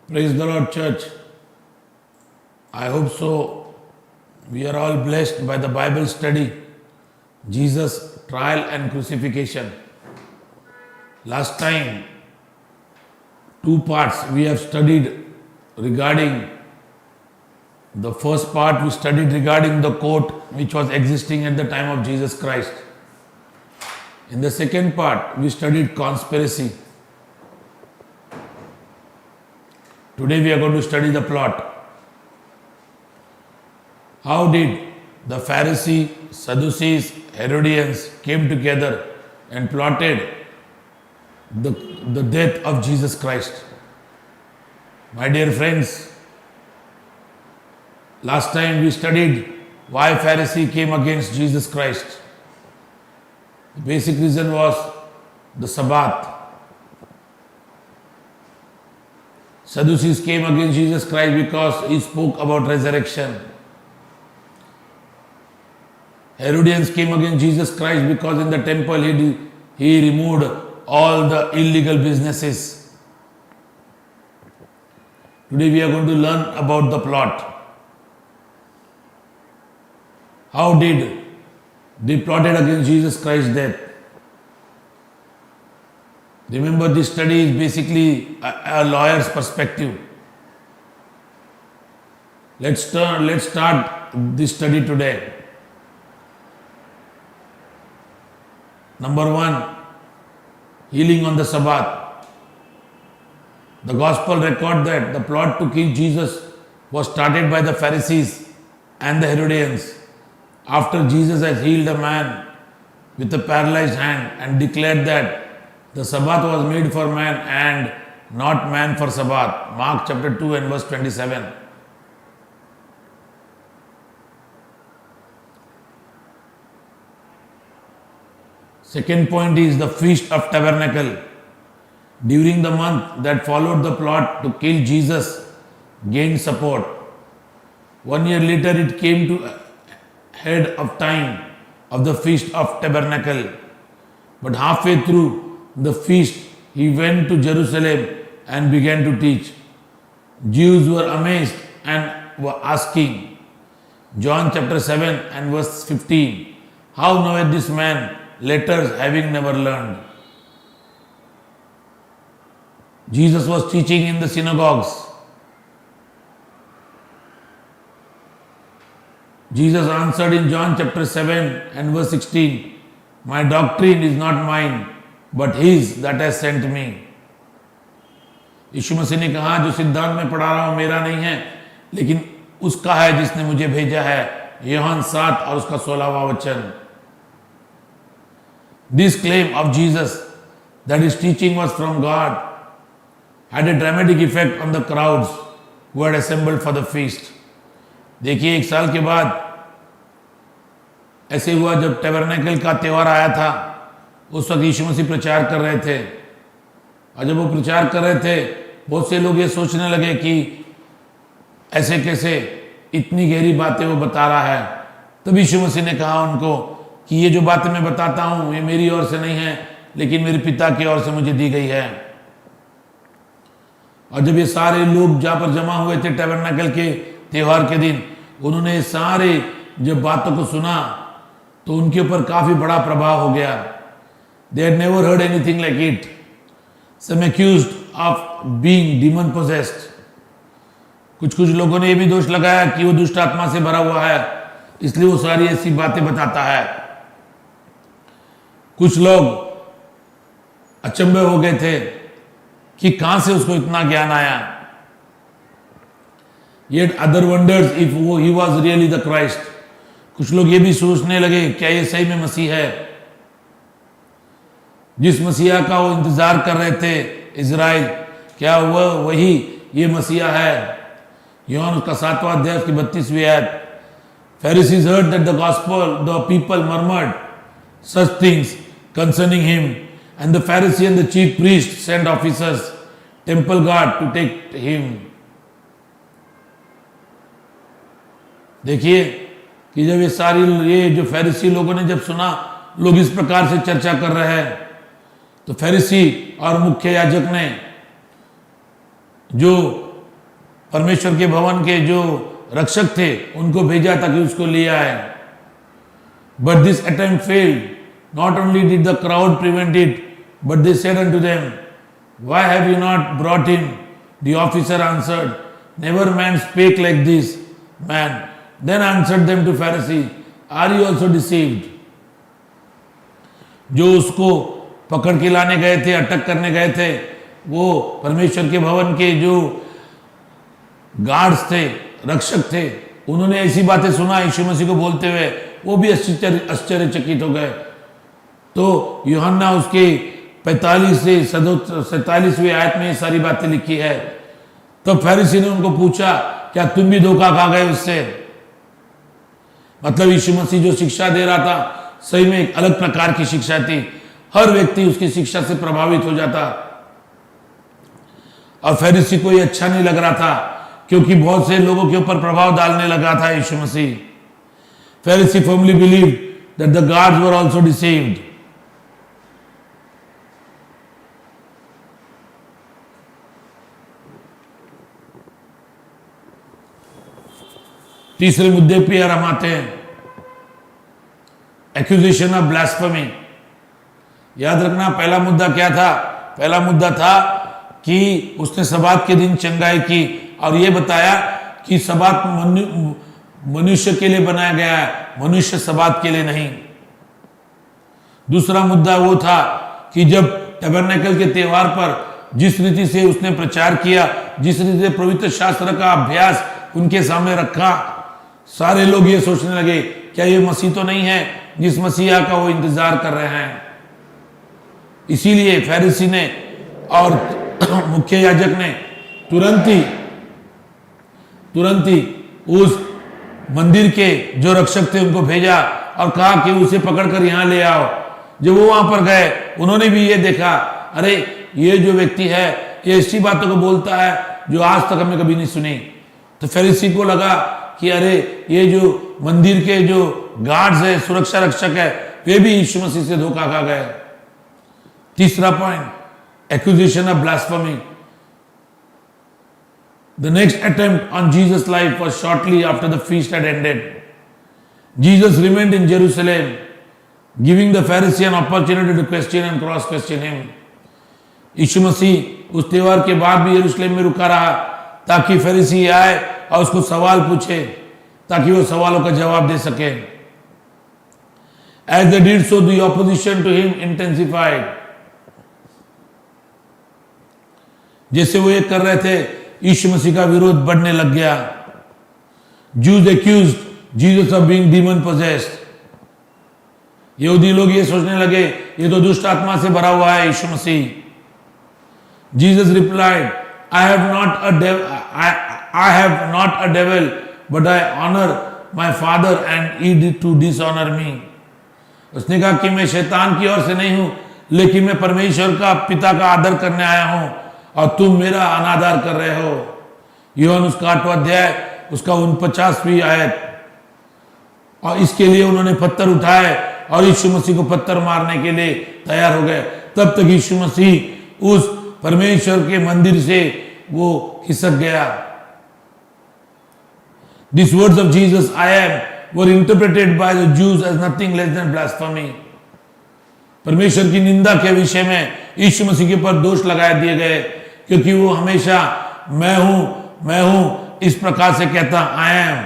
Praise the Lord, church. I hope so. We are all blessed by the Bible study, Jesus' trial and crucifixion. Last time, two parts we have studied regarding the first part we studied regarding the court which was existing at the time of Jesus Christ. In the second part, we studied conspiracy. Today we are going to study the plot. How did the Pharisees, Sadducees, Herodians came together and plotted the death of Jesus Christ? My dear friends, last time we studied why Pharisee came against Jesus Christ. The basic reason was the Sabbath. Sadducees came against Jesus Christ because he spoke about resurrection. Herodians came against Jesus Christ because in the temple he removed all the illegal businesses. Today we are going to learn about the plot. How did they plotted against Jesus Christ's death? Remember, this study is basically a lawyer's perspective. Let's start this study today. Number one, healing on the Sabbath. The Gospel record that the plot to kill Jesus was started by the Pharisees and the Herodians after Jesus has healed a man with a paralyzed hand and declared that the Sabbath was made for man and not man for Sabbath. Mark chapter 2 and verse 27. Second point is the Feast of Tabernacle. During the month that followed, the plot to kill Jesus gained support. 1 year later, it came to head of time of the Feast of Tabernacle. But halfway through the feast, he went to Jerusalem and began to teach. Jews were amazed and were asking, John chapter 7 and verse 15, how knoweth this man letters having never learned? Jesus was teaching in the synagogues. Jesus answered in John chapter 7 and verse 16, my doctrine is not mine, but his that has sent me. यीशु मसीह ने कहा, जो सिद्धांत में पढ़ा रहा हूं मेरा नहीं है, लेकिन उसका है जिसने मुझे भेजा है. यूहन्ना 7 और उसका 16वां वचन. This claim of Jesus that his teaching was from God had a dramatic effect on the crowds who had assembled for the feast. देखिए, एक साल के बाद ऐसे हुआ जब टैबरनेकल का त्योहार आया था. उस वक्त यीशु मसीह प्रचार कर रहे थे, और जब वो प्रचार कर रहे थे, बहुत से लोग ये सोचने लगे कि ऐसे कैसे इतनी गहरी बातें वो बता रहा है. तब यीशु मसीह ने कहा उनको कि ये जो बातें मैं बताता हूं ये मेरी ओर से नहीं है, लेकिन मेरे पिता की ओर से मुझे दी गई है. और जब ये सारे लोग जहां पर जमा हुए थे टैबरनेकल के त्योहार के दिन, उन्होंने सारे जब बातों को सुना तो उनके ऊपर काफी बड़ा प्रभाव हो गया. They had never heard anything like it. Some accused of being demon possessed. कुछ लोगों ने ये भी दोष लगाया कि वो दुष्ट आत्मा से भरा हुआ है, इसलिए वो सारी ऐसी बातें बताता है. कुछ लोग अचंभे हो गए थे कि कहां से उसको इतना ज्ञान आया. Yet other wonders if he was really the Christ. कुछ लोग ये भी सोचने लगे क्या ये सही में मसीह है, जिस मसीहा का वो इंतजार कर रहे थे इजराइल, क्या वह वही ये मसीहा है. यूहन्ना उसका 7वां अध्याय उसकी 32वीं आयत. Pharisees heard that the gospel, the people murmured such things concerning him, and the Pharisee and the chief priest sent officers, temple guard, to take him. देखिए कि जब ये जो फैरिसी लोगों ने जब सुना लोग इस प्रकार से चर्चा कर रहे हैं, तो फरीसी और मुख्य याजक ने जो परमेश्वर के भवन के जो रक्षक थे उनको भेजा ताकि उसको ले आए। But this attempt failed. Not only did the crowd prevent it, but they said unto them, why have you not brought him? The officer answered, never man spake like this man. Then answered them to Pharisee, are you also deceived? जो उसको पकड़ के लाने गए थे, अटक करने गए थे, वो परमेश्वर के भवन के जो गार्ड्स थे, रक्षक थे, उन्होंने ऐसी बातें सुना यीशु मसीह को बोलते हुए, वो भी आश्चर्यचकित हो गए। तो यूहन्ना उसके 45 से 47वीं आयत में ये सारी बातें लिखी है। तब फरीसी ने उनको पूछा, क्या तुम भी धोखा खा गए उससे? मतलब यीशु मसीह जो शिक्षा दे रहा था सही में एक अलग प्रकार की शिक्षा थी। हर व्यक्ति उसकी शिक्षा से प्रभावित हो जाता, और फरीसी को ये अच्छा नहीं लग रहा था क्योंकि बहुत से लोगों के ऊपर प्रभाव डालने लगा था यीशु मसीह। फरीसी firmly believed that the guards were also deceived. तीसरे मुद्दे पे यार हम आते हैं, एक्यूजेशन ऑफ ब्लास्फेमी। याद रखना पहला मुद्दा क्या था? पहला मुद्दा था कि उसने सबात के दिन चंगाई की और यह बताया कि सबात मनुष्य के लिए बनाया गया है, मनुष्य सबात के लिए नहीं। दूसरा मुद्दा वो था कि जब टबरनेकल के त्योहार पर जिस रीति से उसने प्रचार किया, जिस रीति से पवित्र शास्त्र का अभ्यास उनके सामने रखा, सारे लोग ये सोचने लगे क्या ये मसीह तो नहीं है जिस मसीहा का वो इंतजार कर रहे हैं। इसीलिए फरीसी ने और मुख्य याजक ने तुरंत ही उस मंदिर के जो रक्षक थे उनको भेजा और कहा कि उसे पकड़कर यहां ले आओ। जब वो वहां पर गए, उन्होंने भी ये देखा, अरे ये जो व्यक्ति है ये ऐसी बातों को बोलता है जो आज तक हमने कभी नहीं सुनी। तो फरीसी को लगा कि अरे ये जो मंदिर के जो गार्ड्स है, सुरक्षा रक्षक है, वे भी यीशु मसीह से धोखा खा गए। तीसरा point, accusation of blasphemy. The next attempt on Jesus' life was shortly after the feast had ended. Jesus remained in Jerusalem, giving the Pharisee an opportunity to question and cross-question him. यीशु मसीह उस त्योहार के बाद भी यरूशलेम में रुका रहा ताकि फरीसी आए और उसको सवाल पूछे, ताकि वो सवालों का जवाब दे सके। As they did so, the opposition to him intensified. जैसे वो ये कर रहे थे, यीशु मसीह का विरोध बढ़ने लग गया। Jews accused Jesus of being demon possessed. यहूदी लोग ये सोचने लगे ये तो दुष्ट आत्मा से भरा हुआ है यीशु मसीह। Jesus replied, I have not a devil, but I honor my Father and he to dishonor me. उसने कहा कि मैं शैतान की ओर से नहीं हूं, लेकिन मैं परमेश्वर का पिता का आदर करने आया हूं और तुम मेरा अनादर कर रहे हो। यूहन्ना उसका 8वां अध्याय उसका 49वीं आयत। और इसके लिए उन्होंने पत्थर उठाए और यीशु मसीह को पत्थर मारने के लिए तैयार हो गए। तब तक यीशु मसीह उस परमेश्वर के मंदिर से वो खिसक गया। These words of Jesus, I am, were interpreted by the Jews as nothing less than blasphemy. परमेश्वर की निंदा के विषय में यीशु मसीह के ऊपर दोष लगा दिए गए, क्योंकि वो हमेशा मैं हूं इस प्रकार से कहता, I am.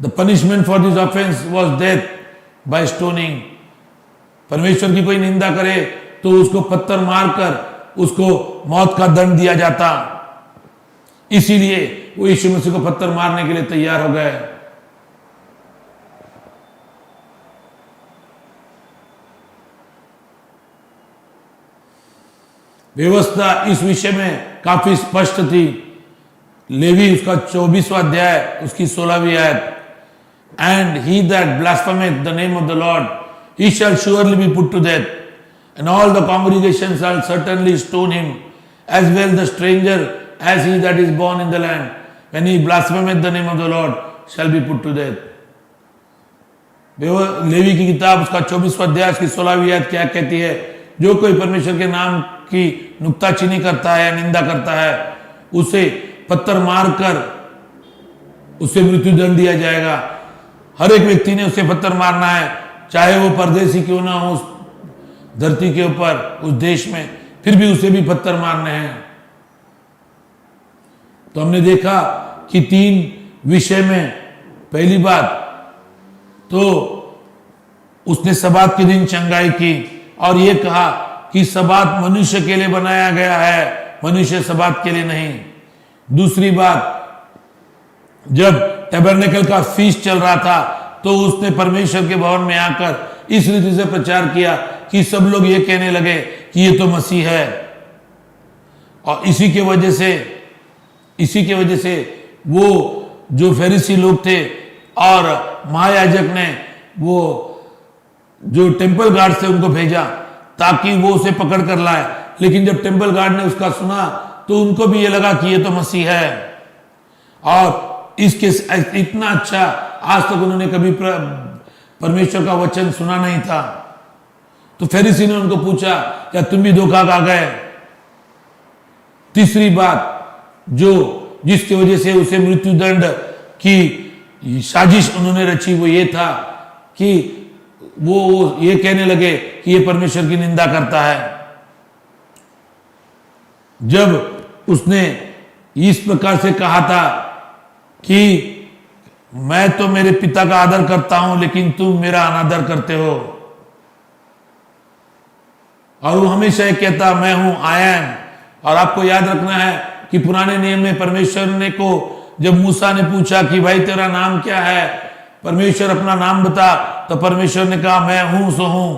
The punishment for this offense was death by stoning. परमेश्वर की कोई निंदा करे तो उसको पत्थर मारकर उसको मौत का दंड दिया जाता। इसीलिए वो यीशु मसीह को पत्थर मारने के लिए तैयार हो गए। व्यवस्था इस विषय में काफी स्पष्ट थी। लेवी उसका 24वां अध्याय उसकी 16वीं आयत, and he that blasphemeth the name of the Lord he shall surely be put to death, and all the congregation shall certainly stone him, as well the stranger as he that is born in the land. When he blasphemeth the name of the Lord shall be put to death. Levi की किताब उसका 24वां अध्याय उसकी 16वीं आयत क्या कहती है? जो कोई परमेश्वर के नाम की नुक्ताचीनी करता है या निंदा करता है, उसे पत्थर मारकर उसे मृत्यु दंड दिया जाएगा। हर एक व्यक्ति ने उसे पत्थर मारना है, चाहे वो परदेसी क्यों ना हो उस धरती के ऊपर, उस देश में, फिर भी उसे भी पत्थर मारने हैं। तो हमने देखा कि 3 विषय में, पहली बात तो उसने सबात के दिन चंगाई की और यह कहा कि सबात मनुष्य के लिए बनाया गया है, मनुष्य सबात के लिए नहीं। दूसरी बात, जब टैबरनेकल का फीस्ट चल रहा था तो उसने परमेश्वर के भवन में आकर इस रीति से प्रचार किया कि सब लोग ये कहने लगे कि ये तो मसीह है। और इसी के वजह से वो जो फरीसी लोग थे और महायाजक ने वो जो टेंपल गार्ड से उनको भेजा ताकि वो उसे पकड़ कर लाए। लेकिन जब टेंपल गार्ड ने उसका सुना तो उनको भी ये लगा कि ये तो मसीह है। और इसके इतना अच्छा आज तक उन्होंने कभी परमेश्वर का वचन सुना नहीं था। तो फरीसी ने उनको पूछा, क्या तुम भी धोखा खा गए? तीसरी बात जिसकी वजह से उसे मृत्यु दंड की साजिश उन्होंने रची, वो ये था कि वो ये कहने लगे कि ये परमेश्वर की निंदा करता है। जब उसने इस प्रकार से कहा था कि मैं तो मेरे पिता का आदर करता हूं लेकिन तुम मेरा अनादर करते हो, और वो हमेशा ये कहता मैं हूं, आई एम। और आपको याद रखना है कि पुराने नियम में परमेश्वर ने को जब मूसा ने पूछा कि भाई तेरा नाम क्या है, परमेश्वर अपना नाम बता, तो परमेश्वर ने कहा मैं हूं सो हूं।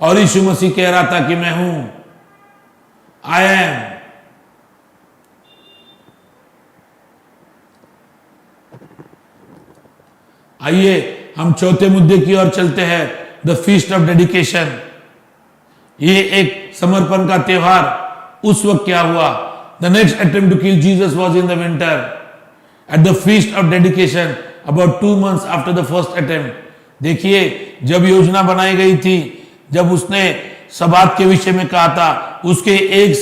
और यीशु मसीह कह रहा था कि मैं हूं, आई एम। आइए हम चौथे मुद्दे की ओर चलते हैं, द फीस्ट ऑफ डेडिकेशन। ये एक समर्पण का त्योहार। उस वक्त क्या हुआ? The next attempt to kill Jesus was in the winter at the feast of dedication about 2 months after the first attempt. देखिए, जब योजना बनाई गई थी, जब उसने सबात के विषय में कहा था, उसके 1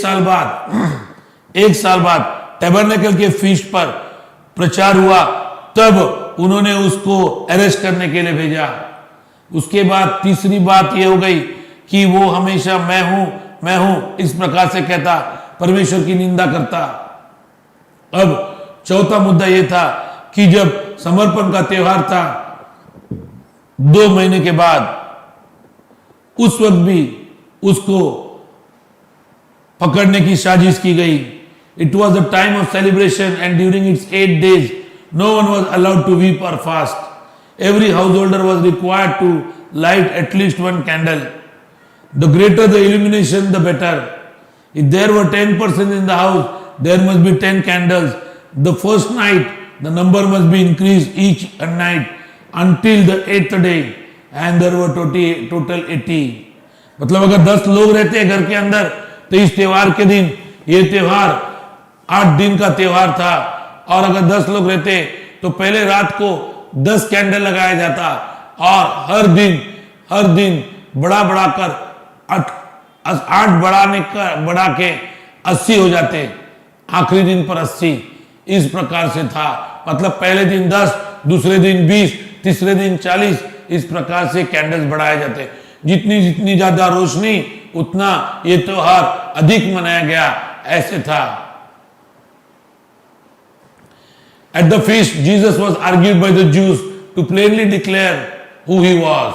साल बाद टैबरनेकल के फीस्ट पर प्रचार हुआ, तब उन्होंने उसको अरेस्ट करने के लिए भेजा। उसके बाद तीसरी बात यह हो गई कि वो हमेशा मैं हूं इस प्रकार से कहता, परमेश्वर की निंदा करता। अब चौथा मुद्दा यह था कि जब समर्पण का त्योहार था 2 महीने के बाद, उस वक्त भी उसको पकड़ने की साजिश की गई। It was the time of celebration and during its 8 days no one was allowed to weep or fast. Every householder was required to light at least 1 candle. The greater the illumination, the better. If there were 10 persons in the house, there must be 10 candles. The first night, the number must be increased each night until the 8th day, and there were total 80. मतलब अगर 10 लोग रहते हैं घर के अंदर, तो इस त्योहार के दिन, ये त्योहार 8 दिन का त्योहार था, और अगर 10 लोग रहते तो पहले रात को 10 कैंडल लगाया जाता, और हर दिन बढ़ा कर 8 बढ़ा के 80 हो जाते, आखिरी दिन पर 80। इस प्रकार से था। मतलब पहले दिन 10, दूसरे दिन 20, तीसरे दिन 40, इस प्रकार से कैंडल्स बढ़ाए जाते। जितनी ज्यादा रोशनी उतना ये त्योहार अधिक मनाया गया, ऐसे था। At the feast, Jesus was argued by the Jews to plainly declare who he was.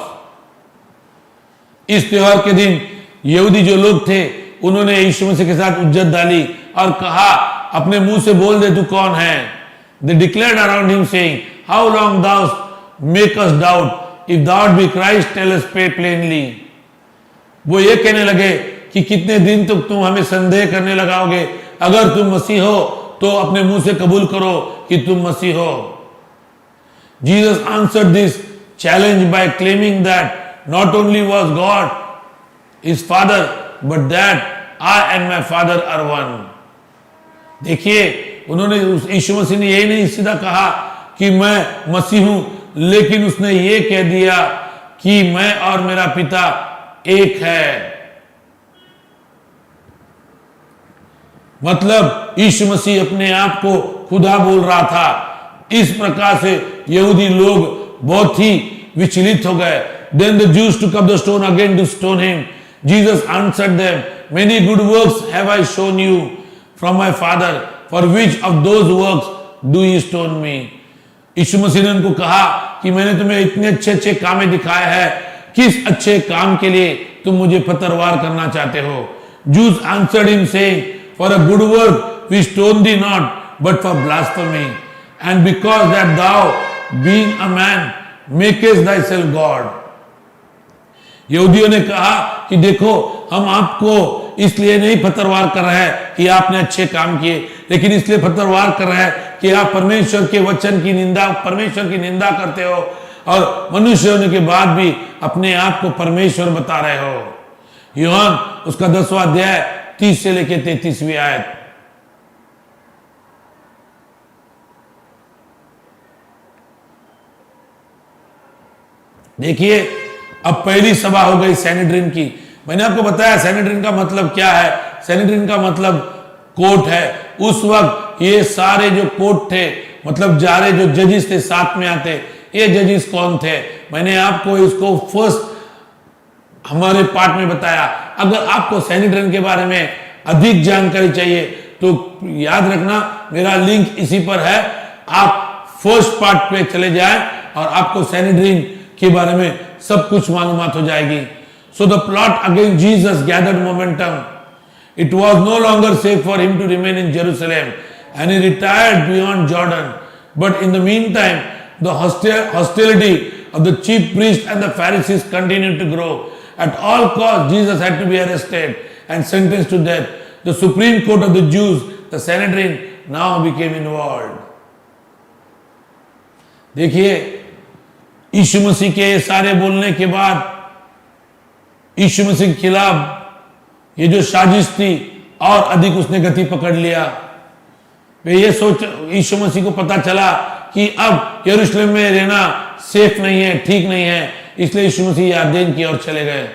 इस त्योहार के दिन यहूदी जो लोग थे, उन्होंने यीशु मसीह के साथ उज्जत डाली और कहा, अपने मुंह से बोल दे तू कौन है। They declared around him saying, how long thou make us doubt? If thou be Christ, tell us plainly. वो ये कहने लगे कि कितने दिन तक तुम हमें संदेह करने लगाओगे? अगर तुम मसीह हो तो अपने मुंह से कबूल करो कि तुम मसीह हो। Jesus answered this challenge by claiming that not only was God his father, but that I and my father are one. देखिए, उन्होंने यीशु मसीह ने यही नहीं सीधा कहा कि मैं मसीह हूं, लेकिन उसने ये कह दिया कि मैं और मेरा पिता एक है। मतलब यीशु मसीह अपने आप को खुदा बोल रहा था। इस प्रकार से यहूदी लोग बहुत ही विचलित हो गए। Then the Jews took up the stone again to stone him. Jesus answered them, Many good works have I shown you from my Father. For which of those works do you stone me? यीशु मसीह ने उनको कहा कि मैंने तुम्हें इतने अच्छे अच्छे काम दिखाए हैं, किस अच्छे काम के लिए तुम मुझे पत्थरवार करना चाहते हो? Jews answered him saying, For a good work we stone thee not, but for blasphemy, and because that thou, being a man, makest thyself God. यहूदियों ने कहा कि देखो, हम आपको इसलिए नहीं पत्थरवार कर रहे हैं कि आपने अच्छे काम किए, लेकिन इसलिए पत्थरवार कर रहे हैं कि आप परमेश्वर के वचन की निंदा, परमेश्वर की निंदा करते हो और मनुष्य होने के बाद भी अपने आप को परमेश्वर बता रहे हो। यूहन्ना उसका 10वां अध्याय 30 से लेकर 33वीं आयत। देखिए, अब पहली सभा हो गई सैनेड्रिन की। मैंने आपको बताया सैनेड्रिन का मतलब क्या है। सैनेड्रिन का मतलब कोर्ट है। उस वक्त ये सारे जो कोर्ट थे, मतलब जारे जो जजिस थे साथ में आते, ये जजिस कौन थे? मैंने आपको इसको फर्स्ट हमारे पार्ट में बताया। अगर आपको सैनेड्रिन के बारे में अधिक जानकारी चाहिए तो याद रखना, मेरा लिंक इसी पर है। आप फर्स्ट पार्ट पे चले जाएं और आपको सैनेड्रिन के बारे में सब कुछ मालूमात हो जाएगी। So the plot against Jesus gathered momentum. It was no longer safe for him to remain in Jerusalem, and he retired beyond Jordan. But in the meantime, the hostility of the chief priests and the Pharisees continued to grow. At all costs, Jesus had to be arrested and sentenced to death. The Supreme Court of the Jews, the Sanhedrin, now became involved. देखिए, यीशु मसीह के सारे बोलने के बाद यीशु मसीह के खिलाफ ये जो साजिश थी और अधिक उसने गति पकड़ लिया। वे ये सोच, यीशु मसीह को पता चला कि अब यरूशलेम में रहना सेफ नहीं है, ठीक नहीं है, इसलिए यीशु मसीह यारदेन की ओर चले गए।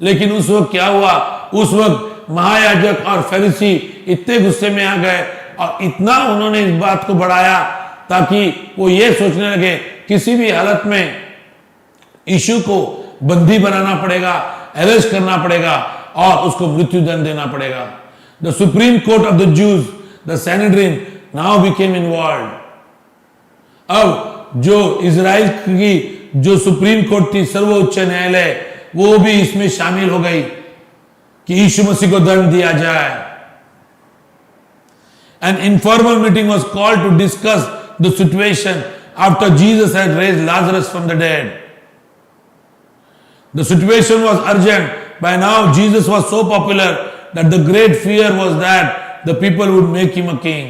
लेकिन उस वक्त क्या हुआ? उस वक्त महायाजक और फरीसी इतने गुस्से में आ गए और इतना उन्होंने इस बात को बढ़ाया ताकि वो ये सोचने लगे किसी भी हालत में यीशु को बंदी बनाना पड़ेगा, अरेस्ट करना पड़ेगा और उसको मृत्यु दंड देना पड़ेगा। The supreme court of the Jews, the Sanhedrin, now became involved. अब जो इजराइल की जो सुप्रीम कोर्ट थी, सर्वोच्च न्यायालय, वो भी इसमें शामिल हो गई कि यीशु मसीह को दंड दिया जाए। An informal meeting was called to discuss the situation after Jesus had raised Lazarus from the dead. The situation was urgent. By now, Jesus was so popular that the great fear was that the people would make him a king.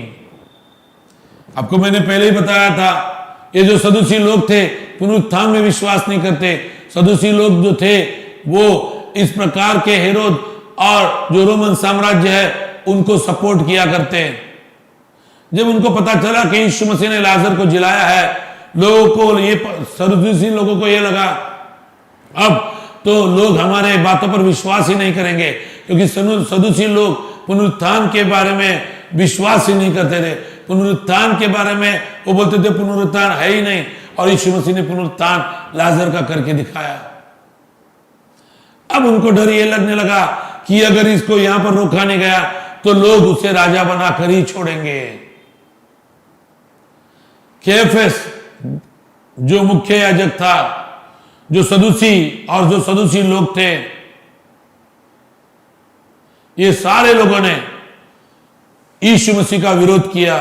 आपको मैंने पहले ही बताया था, ये जो सदूसी लोग थे पुनरुत्थान में विश्वास नहीं करते। सदूसी लोग जो थे वो इस प्रकार के हेरोद और जो रोमन साम्राज्य है उनको सपोर्ट किया करते हैं। जब उनको पता चला कि यीशु मसीह ने लाजर को जिलाया है, लोगों को ये सदूसी लोगों को ये लगा अब तो लोग हमारे बातों पर विश्वास ही नहीं करेंगे, क्योंकि सदूसी लोग पुनरुत्थान के बारे में विश्वास ही नहीं करते थे। पुनरुत्थान के बारे में वो बोलते थे पुनरुत्थान है ही नहीं, और यीशु मसीह ने पुनरुत्थान लाजर का करके दिखाया। अब उनको डर ये लगने लगा कि अगर इसको यहां पर रोका नहीं गया तो लोग उसे राजा बनाकर ही छोड़ेंगे। कैफस जो मुख्य याजक था, जो सदूसी और जो सदूसी लोग थे, ये सारे लोगों ने यीशु मसीह का विरोध किया।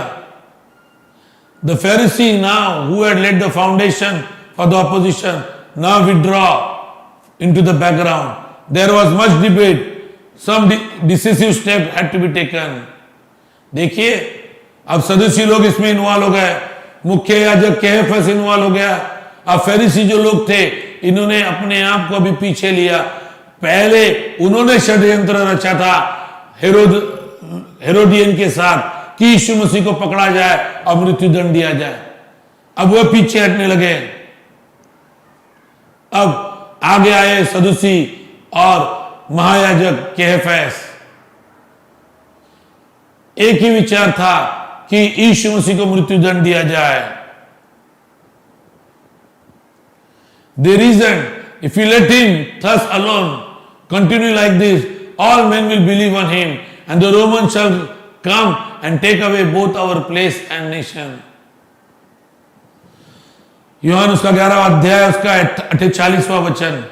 The Pharisee now, who had laid the foundation for the opposition, now withdraw into the background. There was much debate. Some decisive step had to be taken. देखिए, अब सदूसी लोग इसमें इन्वॉल्व हो गए, मुख्य याजक कैफस इन्वॉल्व हो गया। अब फरीसी जो लोग थे इन्होंने अपने आप को अभी पीछे लिया। पहले उन्होंने षड्यंत्र रचा था हेरोदियन के साथ कि यीशु मसीह को पकड़ा जाए और मृत्यु दंड दिया जाए। अब वह पीछे हटने लगे। अब आगे आए सदूसी और महायाजक कैफस। एक ही विचार था कि यीशु मसीह को मृत्यु दंड दिया जाए। They reasoned, if we let him thus alone continue like this, all men will believe on him, and the Romans shall come and take away both our place and nation. यूहन्ना उसका 11वां अध्याय उसका 48वां वचन,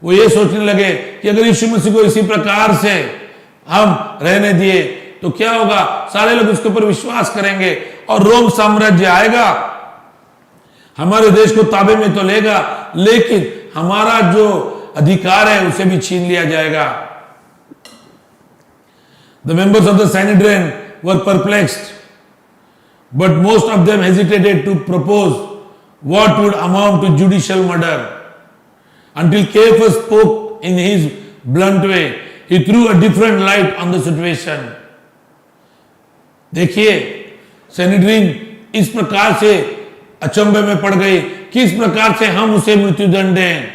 वो ये सोचने लगे कि अगर यीशु मसीह को इसी प्रकार से हम रहने दिए तो क्या होगा, सारे लोग उसके ऊपर विश्वास करेंगे और रोम साम्राज्य आएगा, हमारे देश को ताबे में तो लेगा, लेकिन हमारा जो अधिकार है उसे भी छीन लिया जाएगा। The members of the Sanhedrin were perplexed, but most of them hesitated to propose what would amount to judicial murder, until Caiaphas spoke in his blunt way. He threw a different light on the situation. देखिए, सैनिड्रीन इस प्रकार से अचंभे में पड़ गई, किस प्रकार से हम उसे मृत्यु दंड दें।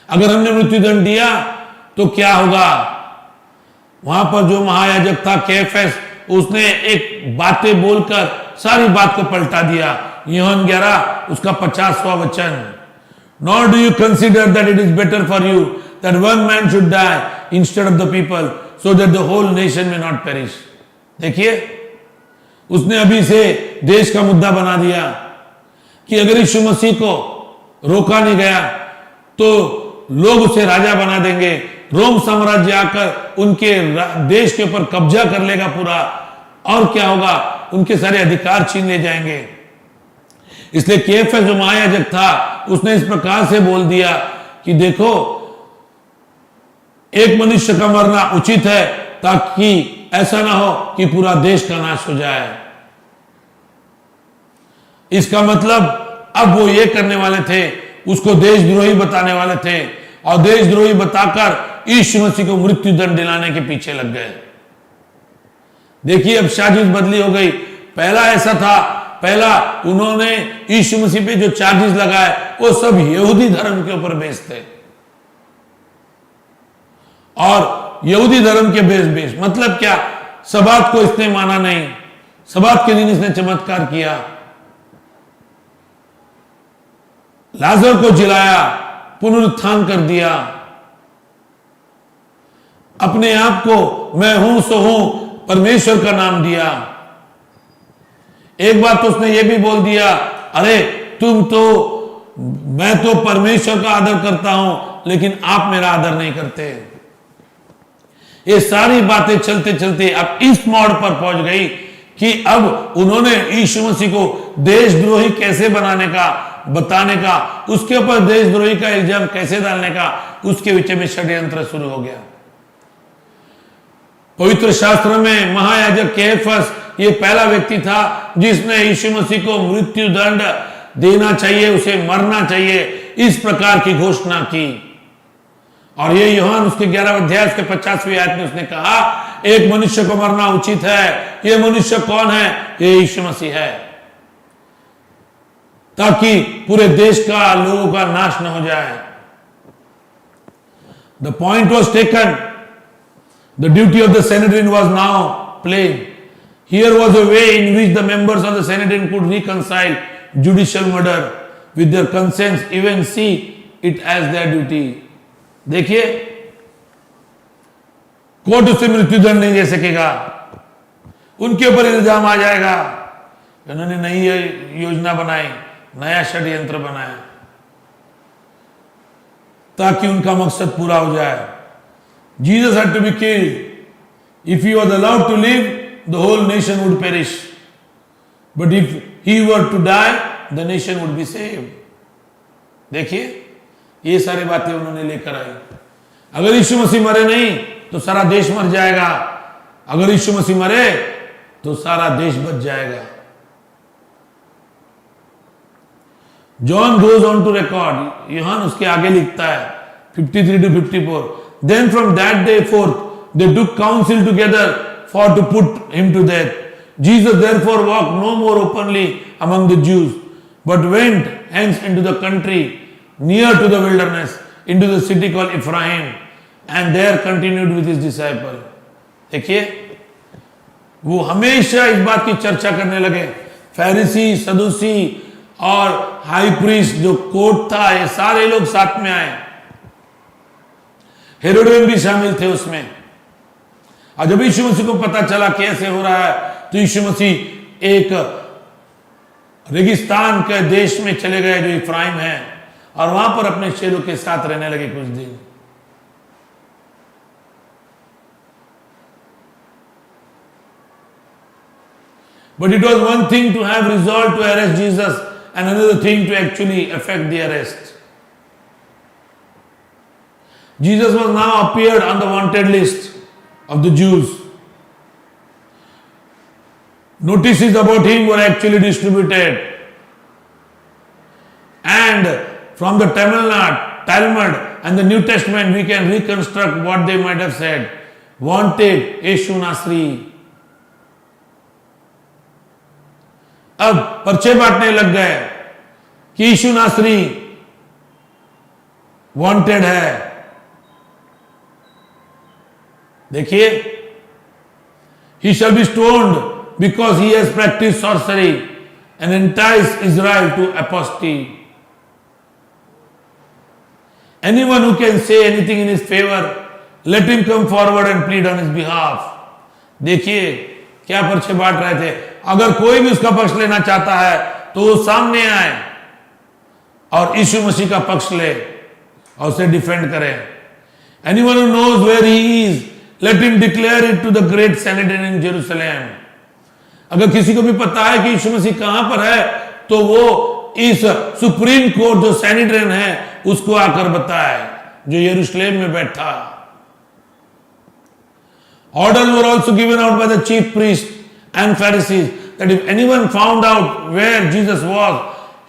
अगर हमने मृत्यु दंड दिया तो क्या होगा। वहां पर जो महायाजक था कैफस, उसने एक बातें बोलकर सारी बात को पलटा दिया। यूहन्ना 11 उसका 50वां वचन, not do you consider that it is better for you that one man should die instead of the people so that the whole nation may not perish. देखिए, उसने अभी से देश का मुद्दा बना दिया कि अगर यीशु मसीह को रोका नहीं गया तो लोग उसे राजा बना देंगे, रोम साम्राज्य आकर उनके देश के ऊपर कब्जा कर लेगा पूरा, और क्या होगा, उनके सारे अधिकार छीन ले जाएंगे। इसलिए कैफस जो महायाजक था उसने इस प्रकार से बोल दिया कि देखो, एक मनुष्य का मरना उचित है ताकि ऐसा ना हो कि पूरा देश का नाश हो जाए। इसका मतलब अब वो ये करने वाले थे, उसको देशद्रोही बताने वाले थे, और देशद्रोही बताकर यीशु मसीह को मृत्यु दंड दिलाने के पीछे लग गए। देखिए, अब साजिश बदली हो गई। पहला ऐसा था, पहला उन्होंने यीशु मसीह पे जो चार्जेस लगाए वो सब यहूदी धर्म के ऊपर बेस्ड थे, और यहूदी धर्म के बेस मतलब क्या, सबात को इसने माना नहीं, सबात के दिन इसने चमत्कार किया, लाजर को जिलाया, पुनरुत्थान कर दिया, अपने आप को मैं हूं सो हूं परमेश्वर का नाम दिया। एक बात तो उसने ये भी बोल दिया, अरे मैं तो परमेश्वर का आदर करता हूं लेकिन आप मेरा आदर नहीं करते। ये सारी बातें चलते चलते अब इस मोड़ पर पहुंच गई कि अब उन्होंने यीशु मसीह को देशद्रोही कैसे बनाने का, बताने का, उसके ऊपर देशद्रोही का इल्जाम कैसे डालने का, उसके विषय में षड्यंत्र शुरू हो गया। पवित्र शास्त्र में महायाजक कैफस ये पहला व्यक्ति था जिसने यीशु मसीह को मृत्यु दंड देना चाहिए, उसे मरना चाहिए, इस प्रकार की घोषणा की। और ये यूहन्ना उसके 11वें अध्याय के 50वीं आयत में उसने कहा, एक मनुष्य को मरना उचित है। ये मनुष्य कौन है? ये यीशु मसीह है, ताकि पूरे देश का लोगों का नाश न हो जाए। The point was taken, the duty of the Sanhedrin was now plain. Here was a way in which the members of the Sanhedrin could reconcile judicial murder with their conscience, even see it as their duty. देखिए, court उससे मृत्यु दंड नहीं दे सकेगा, उनके ऊपर इल्जाम आ जाएगा। उन्होंने नई योजना बनाई, नया षड्यंत्र बनाया ताकि उनका मकसद पूरा हो जाए। Jesus had to be killed. If he was allowed to live, the whole nation would perish. But if he were to die, the nation would be saved. देखिए, ये सारी बातें उन्होंने लेकर आई। अगर यीशु मसीह मरे नहीं तो सारा देश मर जाएगा, अगर यीशु मसीह मरे तो सारा देश बच जाएगा। John goes on to record, यूहन्ना उसके आगे लिखता है 53 to 54, then from that day forth they took counsel together for to put him to death. Jesus therefore walked no more openly among the Jews, but went hence into the country near to the wilderness, into the city called Ephraim, and there continued with his disciple. देखिए, वो हमेशा इस बात की चर्चा करने लगे। फैरिसी, सदूसी और हाई प्रीस्ट जो कोर्ट था, ये सारे लोग साथ में आए। हेरोडियन भी शामिल थे उसमें। और जब यीशु मसीह को पता चला कैसे हो रहा है, तो यीशु मसीह एक रेगिस्तान के देश में चले गए जो इफ्राइम है, और वहां पर अपने चेलों के साथ रहने लगे कुछ दिन। But it was one thing to have resolved to arrest Jesus and another thing to actually effect the arrest. Jesus was now appeared on the wanted list of the Jews. Notices about him were actually distributed. And from the Talmud and the New Testament, we can reconstruct what they might have said. Wanted, Yeshu Nasri. अब पर्चे बांटने लग गए कि यीशु नासरी wanted है। देखिए, he shall be stoned because he has practiced sorcery and enticed Israel to apostasy. Anyone who can say anything in his favor, let him come forward and plead on his behalf. देखिए क्या पर्चे बांट रहे थे। अगर कोई भी उसका पक्ष लेना चाहता है तो वो सामने आए और यीशु मसीह का पक्ष ले और उसे डिफेंड करे। Anyone who knows where he is, let him declare it to the great Sanhedrin in Jerusalem. अगर किसी को भी पता है कि यीशु मसीह कहां पर है, तो वो इस सुप्रीम कोर्ट जो सैनिड्रिन है उसको आकर बताए, जो यरूशलेम में बैठा। Orders were also given out by the chief priests and Pharisees that if anyone found out where Jesus was,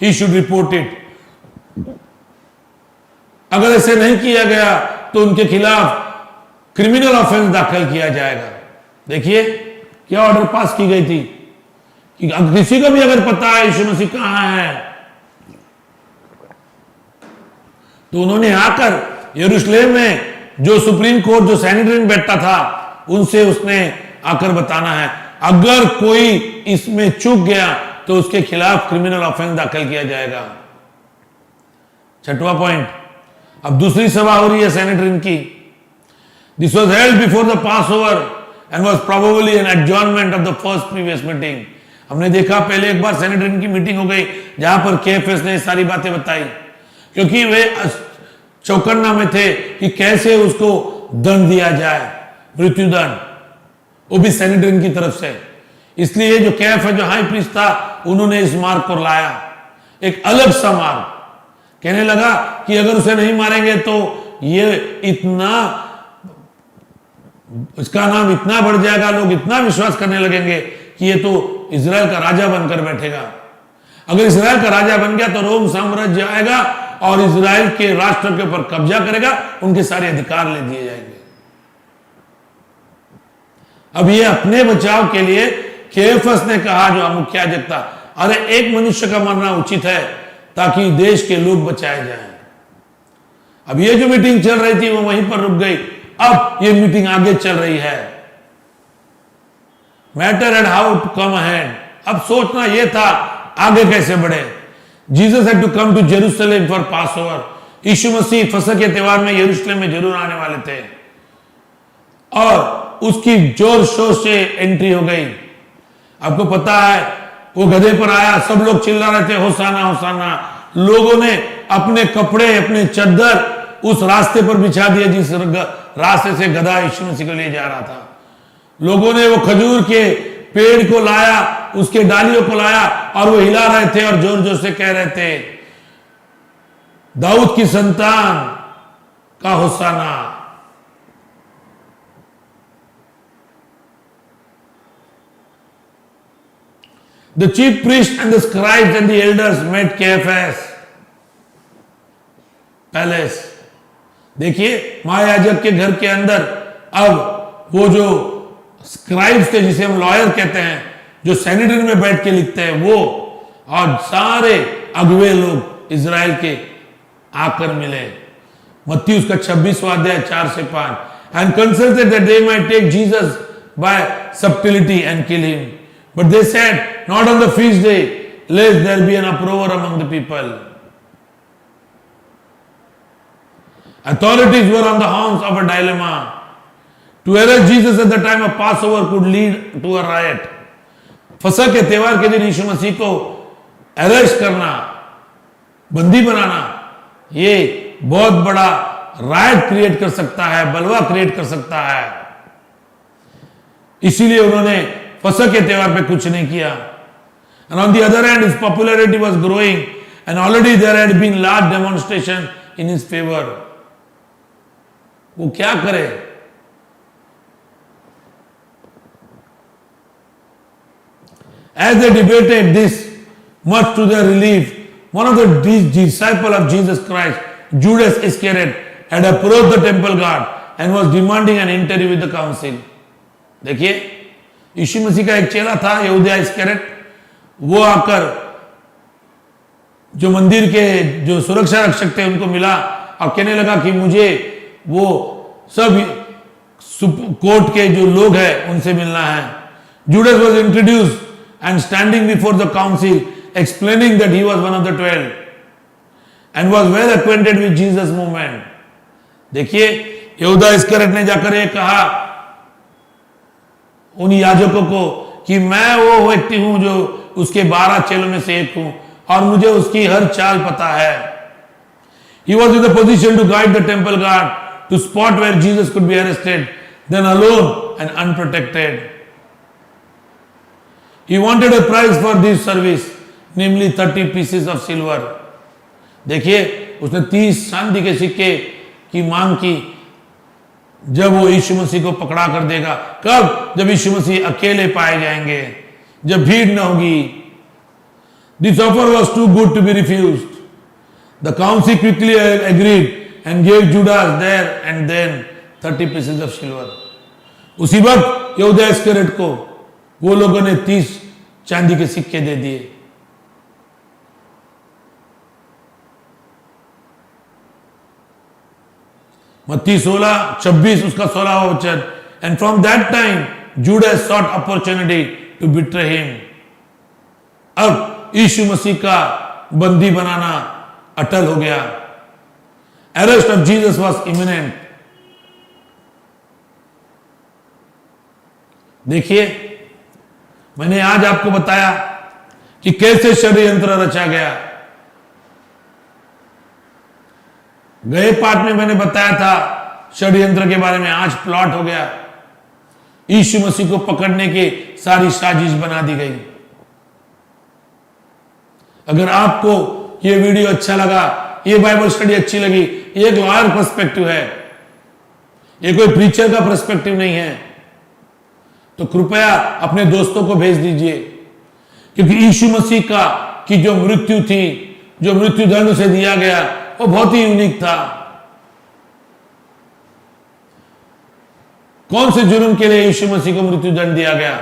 he should report it. अगर ऐसे नहीं किया गया तो उनके खिलाफ क्रिमिनल ऑफेंस दाखिल किया जाएगा। देखिए क्या ऑर्डर पास की गई थी कि किसी को भी अगर पता है यीशु मसीह कहां है, तो उन्होंने आकर यरूशलेम में जो सुप्रीम कोर्ट जो सैनिड्रिन बैठता था उनसे उसने आकर बताना है। अगर कोई इसमें चूक गया तो उसके खिलाफ क्रिमिनल ऑफेंस दाखिल किया जाएगा। छठवां पॉइंट, अब दूसरी सभा हो रही है सैनिड्रिन की। This was held before the passover and was probably an adjournment of the first previous meeting. हमने देखा पहले एक बार सैनिड्रिन की मीटिंग हो गई जहां पर केएफएस ने सारी बातें बताई, क्योंकि वे चौकन्ना में थे कि कैसे उसको दंड दिया जाए, मृत्युदंड, वो भी सैनिड्रिन की तरफ से। इसलिए जो कैफ है, जो हाई प्रीस्ट था, उन्होंने इस मार्ग को लाया, एक अलग सा मार्ग। कहने लगा कि अगर उसे नहीं मारेंगे तो ये इतना, इसका नाम इतना बढ़ जाएगा, लोग इतना विश्वास करने लगेंगे कि ये तो इजराइल का राजा बनकर बैठेगा। अगर इजराइल का राजा बन गया तो रोम साम्राज्य आएगा और इजराइल के राष्ट्र के ऊपर कब्जा करेगा, उनके सारे अधिकार ले दिए जाएंगे। अब ये अपने बचाव के लिए केएफएस ने कहा, जो मुख्य याजक था, अरे एक मनुष्य का मरना उचित है ताकि देश के लोग बचाए जाएं। अब ये जो मीटिंग चल रही थी वो वहीं पर रुक गई। अब ये मीटिंग आगे चल रही है। Matter and how to come ahead. अब सोचना ये था आगे कैसे बढ़े। Jesus had to come to Jerusalem for Passover. यीशु मसीह फसह के त्योहार में यरूशलेम में जरूर आने वाले थे और उसकी जोर शोर से एंट्री हो गई। आपको पता है वो गधे पर आया, सब लोग चिल्ला रहे थे होसाना होसाना। लोगों ने अपने कपड़े, अपने चद्दर उस रास्ते पर बिछा दिए जिस रास्ते से गधा यीशु मसीह को ले जा रहा था। लोगों ने वो खजूर के पेड़ को लाया, उसके डालियों को लाया और वो हिला रहे थे और जोर जोर से कह रहे थे, दाऊद की संतान का होसाना। The chief priests and the scribes and the elders met Caiaphas palace. देखिए महायाजक के घर के अंदर अब वो जो स्क्राइब्स थे, जिसे हम लॉयर कहते हैं, जो सैनिड्रिन में बैठ के लिखते हैं, वो और सारे अगुवे लोग इजराइल के आकर मिले। मत्ती उसका 26वां अध्याय 4 से 5। And consulted that they might take Jesus by subtlety and kill him. But they said, not on the feast day, lest there be an uproar among the people. Authorities were on the horns of a dilemma. To arrest Jesus at the time of Passover could lead to a riot. फसह के त्योहार के दिन यीशु मसीह को arrest करना, बंदी बनाना, ये बहुत बड़ा राइट क्रिएट कर सकता है, बलवा क्रिएट कर सकता है। इसीलिए उन्होंने फसह के त्योहार पे कुछ नहीं किया। And on the other hand, his popularity was growing and already there had been large demonstration in his favor. वो क्या करे? As they debated this, much to their relief, one of the disciples of Jesus Christ, Judas Iscariot, had approached the temple guard and was demanding an interview with the council. देखिए, यीशु मसीह का एक चेला था यहूदा इस्करियोत, वो आकर जो मंदिर के जो सुरक्षा रक्षक थे उनको मिला और कहने लगा कि मुझे वो सब कोर्ट के जो लोग हैं उनसे मिलना है। Judas was introduced and standing before the council explaining that he was one of the 12 and was well acquainted with Jesus' movement. देखिए, यहूदा इस्करियोत ने जाकर ये कहा उन याजकों को कि मैं वो व्यक्ति हूं जो उसके 12 चेलों में से एक हूं और मुझे उसकी हर चाल पता है। He was in the position to guide the temple guard to spot where Jesus could be arrested, then alone and unprotected. He wanted a price for this service, namely 30 pieces of silver. देखिए, उसने 30 चांदी के सिक्के की मांग की जब वो यीशु मसीह को पकड़ा कर देगा। कब? जब यीशु मसीह अकेले पाए जाएंगे, जब भीड़ न होगी। This offer was too good to be refused. The council quickly agreed and gave Judas there and then 30 pieces of silver. उसी वक्त यहूदा इस्करियोत को वो लोगों ने 30 चांदी के सिक्के दे दिए। मत्ती 16:26 उसका 16वां वचन। And from that time Judas sought opportunity to betray him. अब यीशु मसीह का बंदी बनाना अटल हो गया। Arrest of Jesus was imminent. देखिए, मैंने आज आपको बताया कि कैसे षड्यंत्र रचा गया। गए पाठ में मैंने बताया था षड्यंत्र के बारे में, आज प्लॉट हो गया। यीशु मसीह को पकड़ने की सारी साजिश बना दी गई। अगर आपको ये वीडियो अच्छा लगा, ये बाइबल स्टडी अच्छी लगी, ये एक लॉयर पर्सपेक्टिव है, ये कोई प्रीचर का पर्सपेक्टिव नहीं है, तो कृपया अपने दोस्तों को भेज दीजिए। क्योंकि यीशु मसीह का की जो मृत्यु थी, जो मृत्यु दंड उसे दिया गया, वो बहुत ही यूनिक था। कौन से जुर्म के लिए यीशु मसीह को मृत्यु दंड दिया गया?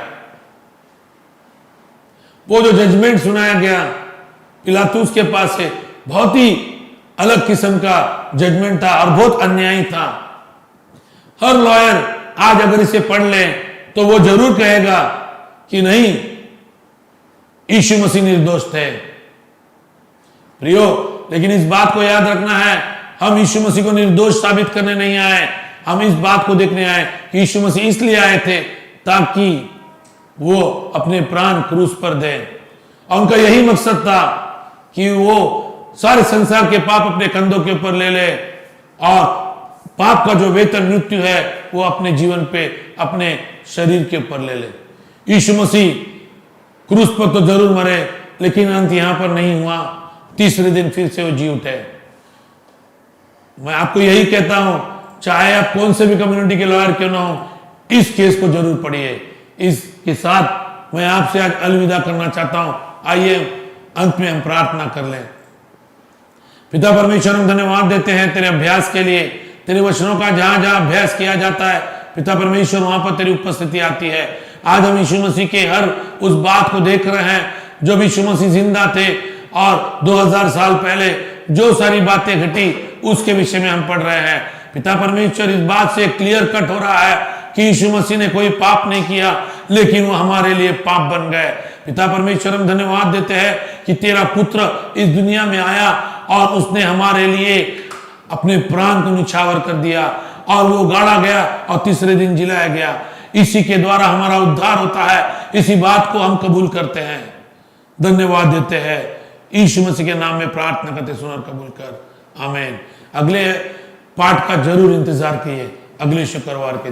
वो जो जजमेंट सुनाया गया पिलातुस के पास से, बहुत ही अलग किस्म का जजमेंट था और बहुत अन्यायी था। हर लॉयर आज अगर इसे पढ़ ले तो वो जरूर कहेगा कि नहीं, यीशु मसीह निर्दोष थे। प्रियो, लेकिन इस बात को याद रखना है, हम यीशु मसीह को निर्दोष साबित करने नहीं आए, हम इस बात को देखने आए कि यीशु मसीह इसलिए आए थे ताकि वो अपने प्राण क्रूस पर दे। और उनका यही मकसद था कि वो सारे संसार के पाप अपने कंधों के ऊपर ले ले और पाप का जो वेतन मृत्यु है वो अपने जीवन पे, अपने शरीर के ऊपर ले ले। यीशु मसीह क्रूस पर तो जरूर मरे, लेकिन अंत यहां पर नहीं हुआ। तीसरे दिन फिर से वो जी उठे। मैं आपको यही कहता हूं, चाहे आप कौन से भी कम्युनिटी के लॉयर क्यों ना हो, इस केस को जरूर पढ़िए। इसके साथ मैं आपसे आज अलविदा करना चाहता हूं। आइए अंत में हम प्रार्थना कर लें। पिता परमेश्वर, हम धन्यवाद देते हैं तेरे अभ्यास के लिए। तेरे वचनों का जहां जहां अभ्यास किया जाता है पिता परमेश्वर, वहां पर तेरी उपस्थिति आती है। आज हम यीशु मसीह के हर उस बात को देख रहे हैं जब यीशु मसीह जिंदा थे और 2000 साल पहले जो सारी बातें घटी उसके विषय में हम पढ़ रहे हैं। पिता परमेश्वर, इस बात से क्लियर कट हो रहा है कि यीशु मसीह ने कोई पाप नहीं किया, लेकिन वो हमारे लिए पाप बन गए। पिता परमेश्वर, हम धन्यवाद देते हैं कि तेरा पुत्र इस दुनिया में आया और उसने हमारे लिए अपने प्राण को निछावर कर दिया और वो गाड़ा गया और तीसरे दिन जिलाया गया। इसी के द्वारा हमारा उद्धार होता है। इसी बात को हम कबूल करते हैं, धन्यवाद देते हैं। यीशु मसीह के नाम में प्रार्थना करते सुनकर कबूल कर, आमीन। अगले पाठ का जरूर इंतजार कीजिए, अगले शुक्रवार के